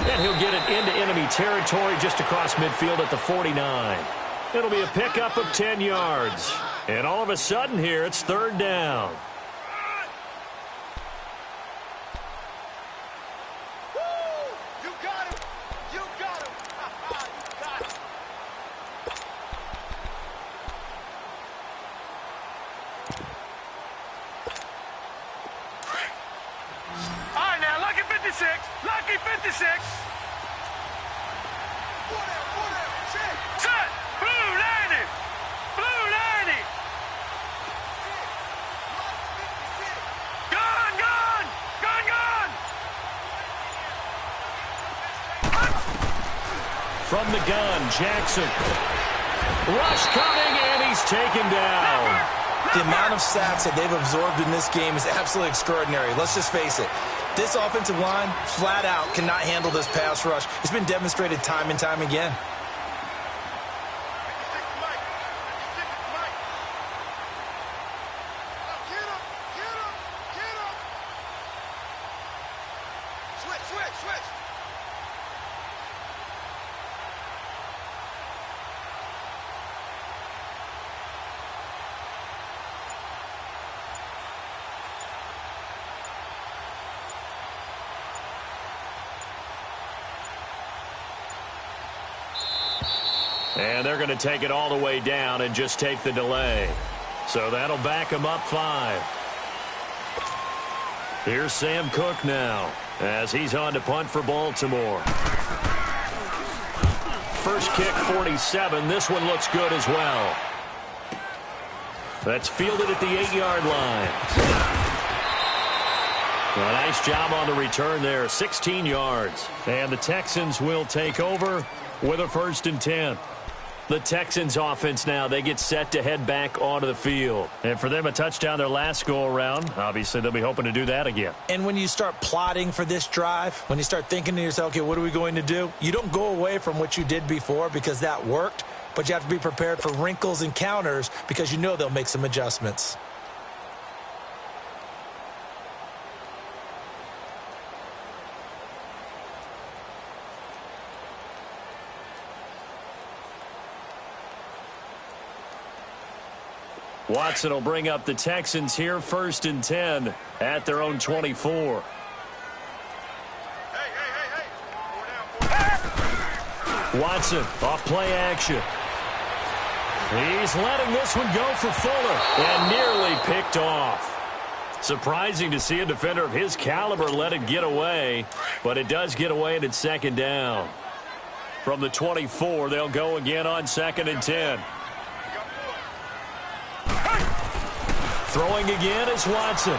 And he'll get it into enemy territory just across midfield at the 49. It'll be a pickup of 10 yards. And all of a sudden here, it's 3rd down. You got him. You got him. You got him. All right, now, lucky 56. Lucky 56. Set. Blue 90. Blue 90. Gun, gun. Gun, gun. From the gun, Jackson. Rush coming, and he's taken down. the amount of sacks that they've absorbed in this game is absolutely extraordinary. Let's just face it. This offensive line, flat out, cannot handle this pass rush. It's been demonstrated time and time again. And they're going to take it all the way down and just take the delay. So that'll back him up 5. Here's Sam Cook now as he's on to punt for Baltimore. First kick, 47. This one looks good as well. That's fielded at the 8-yard line. A nice job on the return there, 16 yards. And the Texans will take over with a 1st and 10. The Texans offense now, they get set to head back onto the field. And for them, a touchdown their last go-around. Obviously, they'll be hoping to do that again. And when you start plotting for this drive, when you start thinking to yourself, okay, what are we going to do? You don't go away from what you did before because that worked, but you have to be prepared for wrinkles and counters because you know they'll make some adjustments. Watson will bring up the Texans here, 1st and 10 at their own 24. Watson off play action. He's letting this one go for Fuller and nearly picked off. Surprising to see a defender of his caliber let it get away, but it does get away and it's 2nd down. From the 24, they'll go again on 2nd and 10. Throwing again is Watson.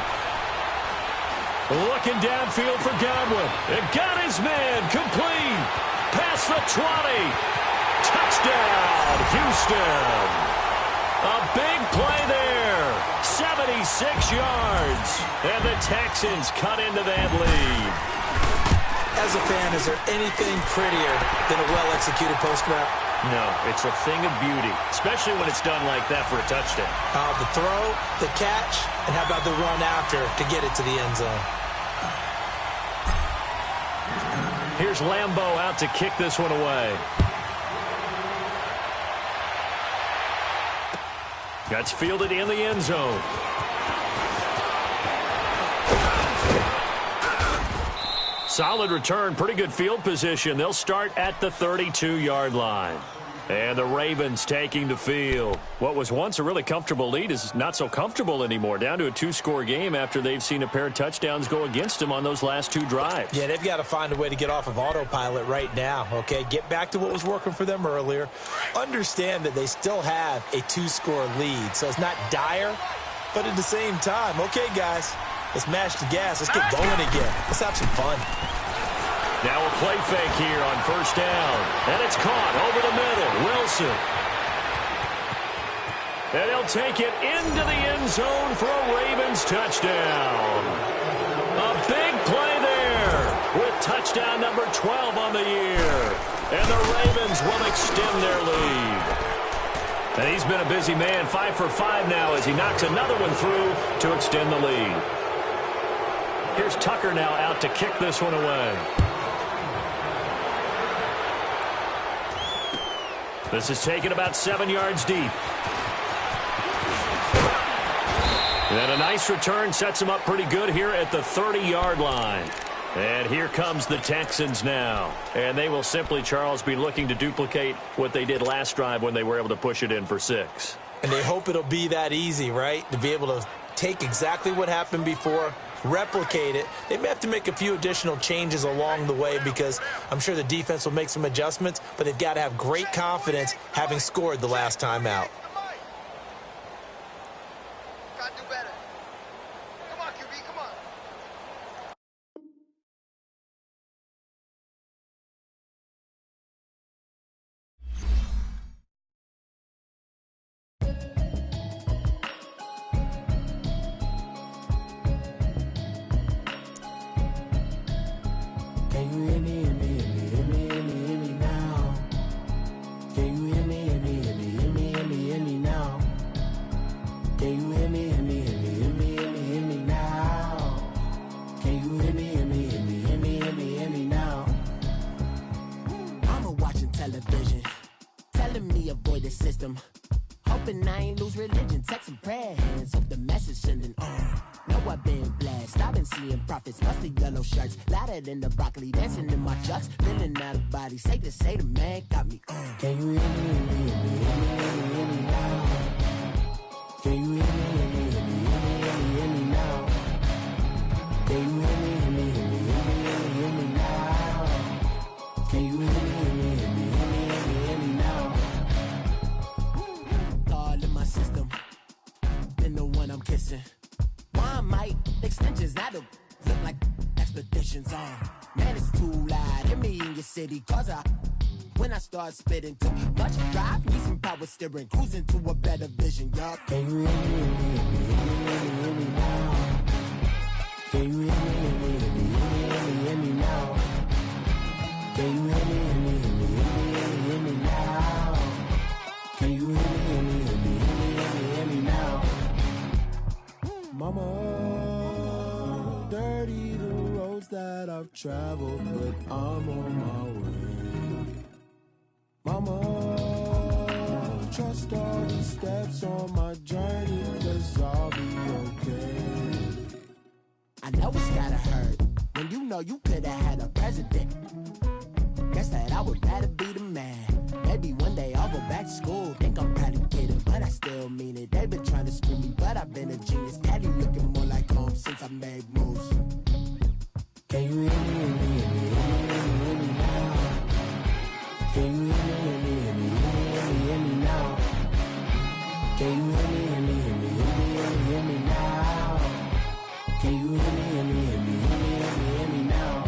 Looking downfield for Godwin. And got his man complete. Past the 20. Touchdown, Houston. A big play there. 76 yards. And the Texans cut into that lead. As a fan, is there anything prettier than a well-executed post route? No, it's a thing of beauty, especially when it's done like that for a touchdown. The throw, the catch, and how about the run after to get it to the end zone? Here's Lambeau out to kick this one away. That's fielded in the end zone. Solid return, pretty good field position. They'll start at the 32-yard line. And the Ravens taking the field. What was once a really comfortable lead is not so comfortable anymore. Down to a 2-score game after they've seen a pair of touchdowns go against them on those last 2 drives. Yeah, they've got to find a way to get off of autopilot right now, okay? Get back to what was working for them earlier. Understand that they still have a 2-score lead, so it's not dire, but at the same time, okay, guys, let's mash the gas. Let's get going again. Let's have some fun. Now a play fake here on 1st down. And it's caught over the middle. Wilson. And he'll take it into the end zone for a Ravens touchdown. A big play there with touchdown number 12 on the year. And the Ravens will extend their lead. And he's been a busy man, 5 for 5 now as he knocks another one through to extend the lead. Here's Tucker now out to kick this one away. This is taken about 7 yards deep. And a nice return sets him up pretty good here at the 30-yard line. And here comes the Texans now. And they will simply, Charles, be looking to duplicate what they did last drive when they were able to push it in for 6. And they hope it'll be that easy, right? To be able to take exactly what happened before, replicate it. They may have to make a few additional changes along the way because I'm sure the defense will make some adjustments, but they've got to have great confidence having scored the last time out. Gotta do better. Come on, QB, come on. Can you hear me, hear me, hear me, hear me, hear me, hear me now? Can you hear me, hear me, hear me, hear me, hear me, hear me now? Can you hear me, hear me, hear me, hear me, hear me, hear me now? Can you hear me, hear me, hear me, hear me, hear me, hear me now? I'm watching television, telling me avoid the system. Hoping I ain't lose religion, texting prayer hands, hope the message sending on. Know I've been blessed, I've been seeing prophets, mostly yellow shirts, louder than the broccoli, dancing in my chucks, feeling out of body, safe to say the man got me on. Can you hear me, hear me, hear me, hear me, hear me, hear me now? Can you hear me? visions on. Man, it's too loud in me in your city, cause when I start spitting too much drive, need some power steering, cruising to a better vision, y'all. Can you hear me, hear me now? Can you hear me now? Can you hear me now? Can you hear me now? Mama, dirty the roads that I've traveled, but I'm on my way. Mama, trust all the steps on my journey, 'cause I'll be okay. I know it's gotta hurt when you know you could've had a president. Guess that I would rather be the man. Maybe one day I'll go back to school. Think I'm probably kidding, but I still mean it. They've been trying to school me, but I've been a genius. Daddy looking more like home since I made moves. Can you hear me now? Can you hear me now? Can you hear me now? Can you hear me now?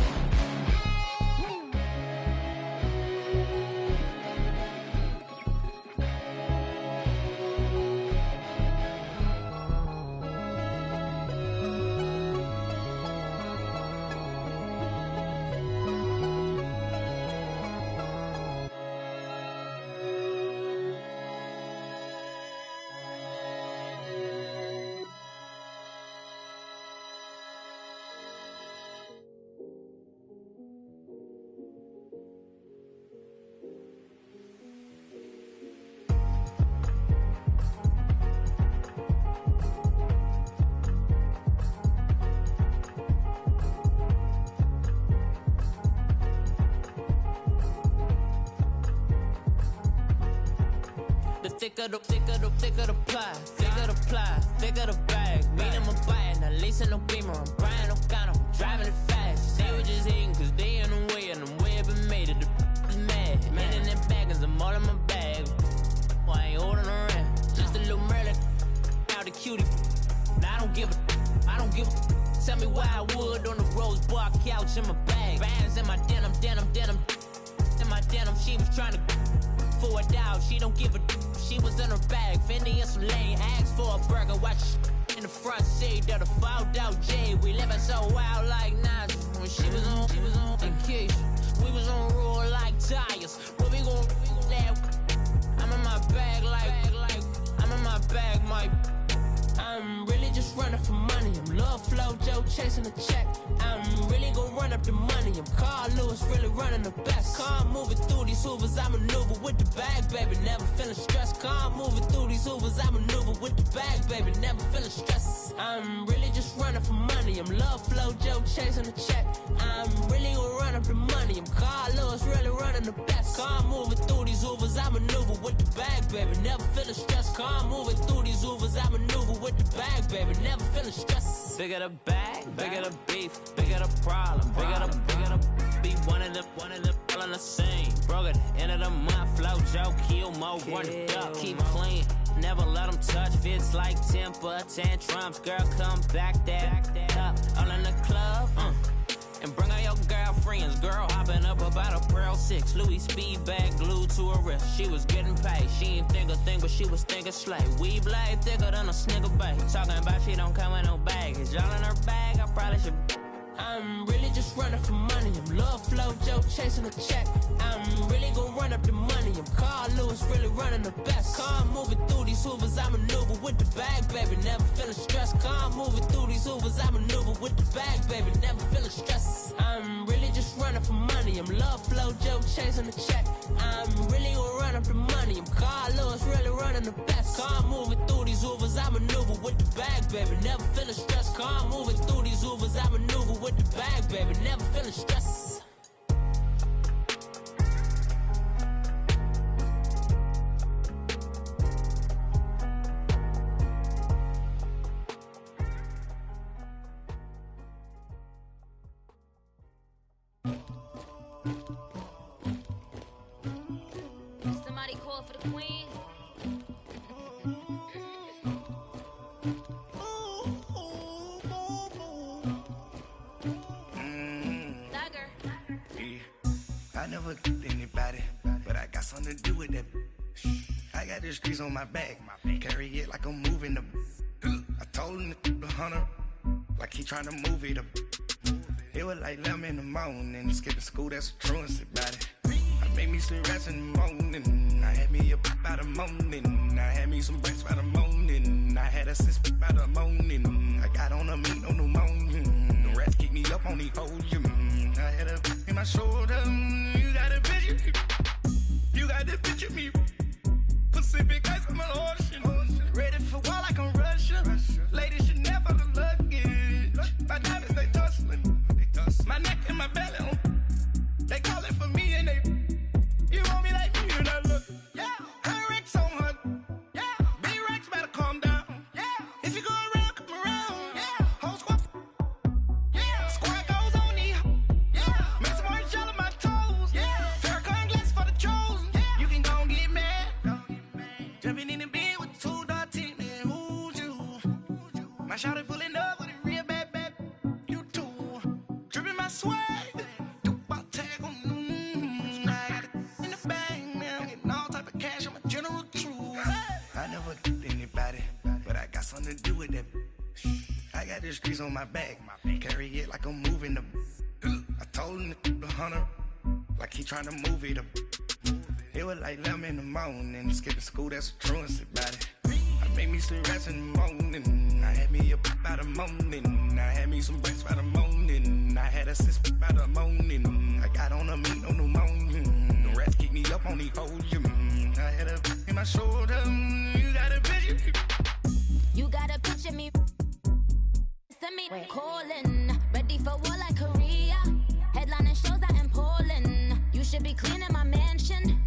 Thicker the ply, thicker the bag. Mean I'm a buyer, not leasing no beamer. I'm buying no counter, I'm driving it fast. They were just hating cause they in the way, and the way I've been made it, the is mad. Man in them baggins, I'm all in my bag. Well, I ain't holding around, just a little Merlin, out the cutie. Now I don't give a. Tell me why I would on the rose bar couch in my bag. Bands in my denim. In my denim, she was trying to for a doubt, she don't give a. She was in her bag, Fendi and some lane, asked for a burger, watch in the front seat of the fouled out J. We living so wild like Nas. When she was on vacation, we was on roll like tires. Where we gon' that? I'm in my bag like I'm in my bag, my. I'm really just running for money. I'm Love Flow Joe chasing a check. I'm really gon' run up the money. I'm Carl Lewis, really running the best. Car moving through these Hoovers, I maneuver with the bag, baby. Never feeling stressed. Car moving through these Hoovers, I maneuver with the bag, baby. Never feeling stressed. I'm really just running for money. I'm Love Flow Joe chasing a check. I'm really gon' run up the money. I'm Carl Lewis, really running the best. Car moving through these Hoovers, I maneuver with the bag, baby. Never feeling stressed. Car moving through these Hoovers, I maneuver with the bag, baby. Never feeling stressed. Bigger the bag, bigger the beef, bigger the problem, bigger the be one of the all on the same. Broke at the end of the month, Flow Joe, kill more, run it up, keep clean. Never let them touch, fits like temper tantrums. Girl, come back that up, all in the club, and bring all your girlfriends. Girl hopping up about a Pearl 6, Louis speed bag glued to her wrist. She was getting paid, she ain't think a thing, but she was thinking slay. We blade thicker than a snicker bag. Talking about she don't come with no baggage. All in her bag, I probably should. I'm really just running for money. I'm Love Flow Joe chasing a check. I'm really gon' run up the money. I'm Carl Lewis, really running the best. Car moving through these Hoovers, I maneuver with the bag, baby. Never feeling stressed. Car moving through these Hoovers, I maneuver with the bag, baby. Never feeling stressed. I'm really just running for money. I'm Love Flow Joe chasing a check. I'm really gon' run up the money. I'm Carl Lewis, really running the best. Car moving through these Hoovers, I maneuver with the bag, baby. Never feeling stressed. Car moving through these Hoovers, I maneuver with the bag, baby. Never feeling stressed. Somebody call for the queen. never anybody, but I got something to do with that. I got the streets on my back, carry it like I'm moving the. I told him the hunter, like he trying to move it up. It was like 11 in the morning, skipping school, that's a truancy about it. I made me some rest in the morning, I had me up by the morning, I had me some breaks by the morning, I had a sis by the morning, I got on a meat on the morning, the rats keep me up on the podium, I had a in my shoulder, you got a picture, you got to picture me, Pacific ice on my ocean, ready for war like I'm Russia, ladies should never the luggage, my diamonds they tussling, my neck and my belly, they calling for me and they, you want me like me and I look, yeah, her Rex on her, yeah, B-Rex better calm down, yeah, if you go around, come around, yeah, whole squad, yeah, squad goes on me, yeah, make some orange gel on my toes, yeah, Farrakhan glass for the chosen, yeah, you can go and get mad, jumping in the bed with 2 dark teeth, man, who's you, my shawty pulling up with a real bad, you too, dripping my swag, something to do with that. I got the streets on my back, carry it like I'm moving the. I told him the hunter, like he trying to move it up. It was like 11 in the morning, skipping school, that's a truancy about it. I made me some rest in the morning, I had me up by the morning, I had me some breaks by the morning, I had a sis by the morning, I got on a meat on the morning, the rats keep me up on the podium, I had a in my shoulder, you got a picture. You gotta picture me. Send me calling. Ready for war like Korea. Headlining shows out in Poland. You should be cleaning my mansion.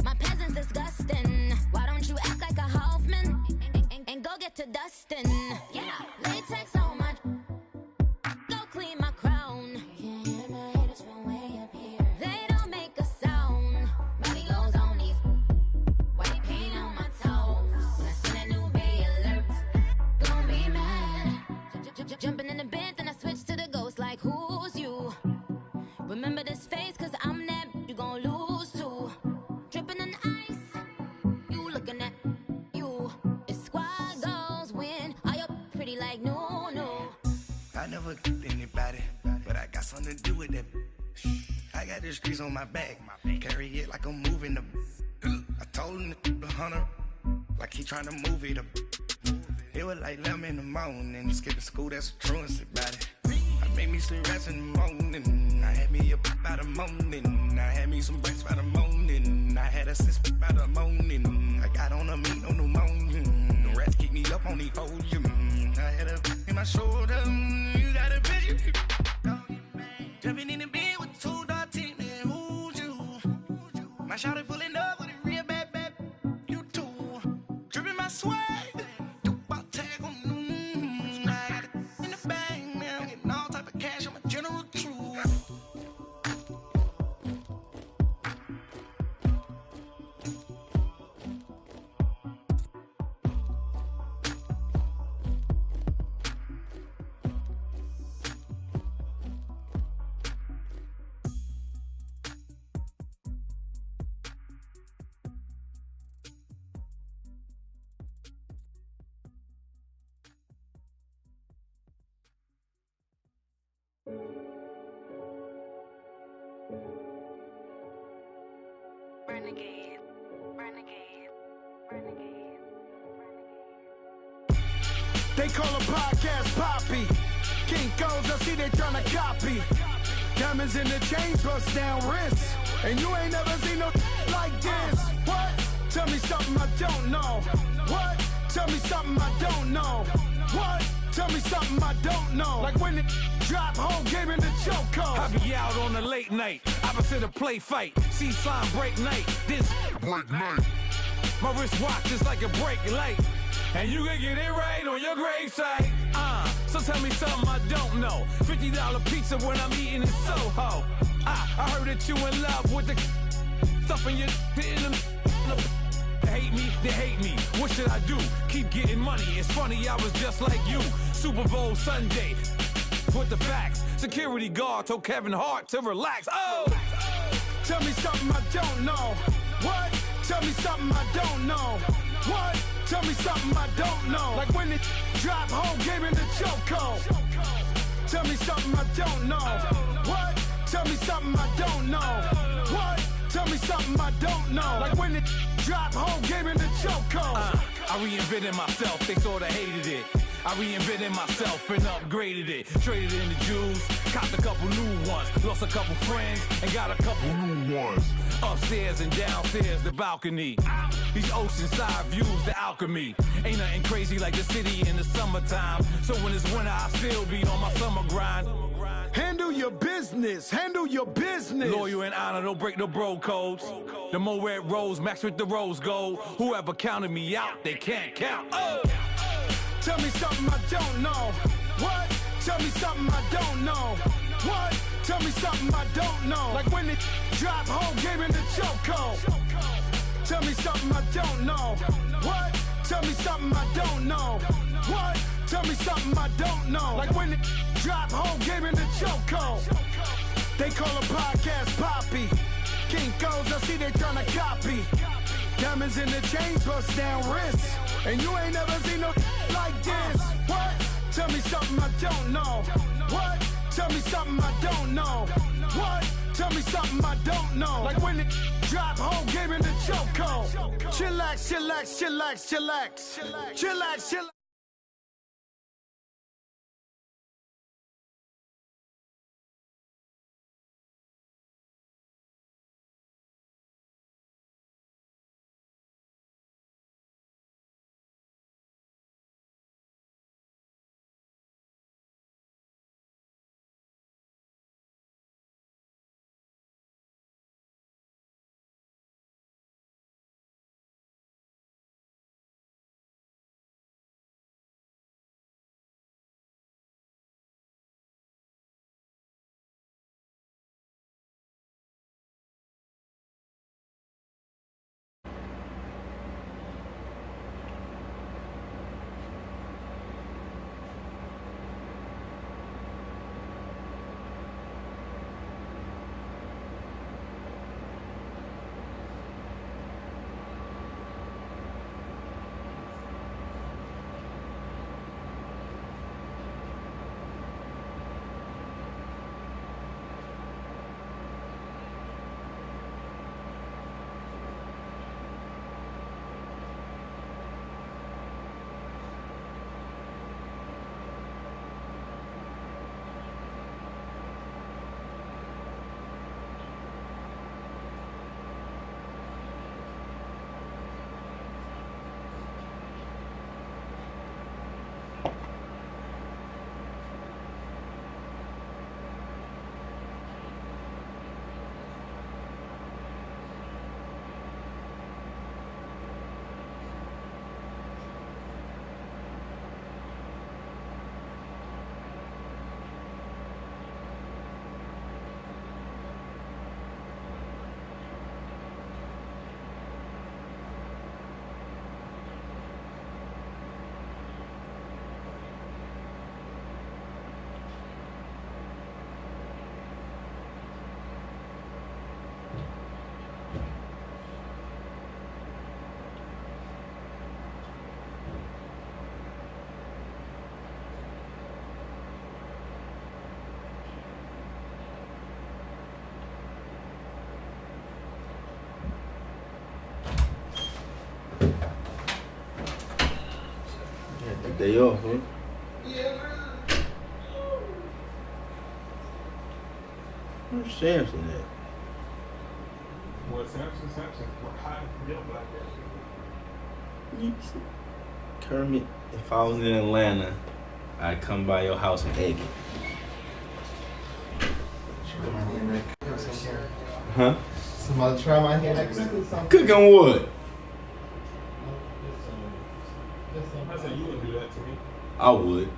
My peasants disgusting. Why don't you act like a Hoffman? And go get to dustin'. Yeah, latex on my. Go clean my crown. Can't hear my haters from way up here. They don't make a sound. Money goes on these. White paint on my toes. I seen a new bay alert. Gonna be mad. Jumping in the bed, then I switch to the ghost like who's you? Remember this face, cause I'm that you gon' lose too. Dripping in ice, you looking at you. It's squad goals win. Are you pretty like no? I never anybody, but I got something to do with that. I got the streets on my back, carry it like I'm moving the. I told him the hunter, like he trying to move it up. It was like 11 in the morning, skipping school, that's a truancy about it. I made me some rest in the morning, I had me up by the morning, I had me some breaks by the morning, I had a sis by the morning, I got on a meat on the morning, the rats keep me up on the podium, I had a in my shoulder, you got a picture, jumping in the bed with 2 dark teeth, man, who's you? My shawty pulling up with a real bad, you too, dripping my swag. They call a podcast Poppy. Kinkos, I see they tryna copy. Diamonds in the chains, bust down wrists. And you ain't never seen no like this. What? Tell me something I don't know. What? Tell me something I don't know. What? Tell me something I don't know. Like when the drop home game in the chokehold. I be out on a late night, opposite a play fight. See sign break night, this break night. My wristwatch is like a brake light. And you can get it right on your gravesite. So tell me something I don't know. $50 pizza when I'm eating in Soho. I heard that you in love with the stuff in your in them. Hate me, they hate me. What should I do? Keep getting money. It's funny, I was just like you. Super Bowl Sunday. With the facts. Security guard told Kevin Hart to relax. Oh! Tell me something I don't know. What? Tell me something I don't know. What? Tell me something I don't know. Like when it drop home, game in the chokehold. Tell me something I don't know. What? Tell me something I don't know. What? Tell me something I don't know. Like when it drop home, game in the chokehold. I reinvented myself, they sorta hated it. I reinvented myself and upgraded it. Traded in the Jews, copped a couple new ones. Lost a couple friends and got a couple new ones. Upstairs and downstairs, the balcony. These oceanside views, the alchemy. Ain't nothing crazy like the city in the summertime. So when it's winter, I still be on my summer grind. Handle your business, handle your business. Loyal and honor, don't break the bro codes. The more red rose, max with the rose gold. Whoever counted me out, they can't count. Oh! Tell me something I don't know. What? Tell me something I don't know. What? Tell me something I don't know. Like when it drop home, game in the chokehold. Tell me something I don't know. What? Tell me something I don't know. What? Tell me something I don't know. Like when it drop home, game in the chokehold. They call a podcast Poppy. Kinkos, I see they tryna copy. Diamonds in the chains, bust down wrists. And you ain't never seen no like this. What? Tell me something I don't know. What? Tell me something I don't know. What? Tell me something I don't know. Like when it drop home, game in the chokehold. Chillax, chillax, chillax, chillax. Chillax, chillax. Day off, huh? Yeah. Where's Samson at? Well, Samson, what high deal black Kermit, if I was in Atlanta, I'd come by your house and egg it. Huh? Somebody try my hand next to Cooking wood. I said you would do that to me. I would.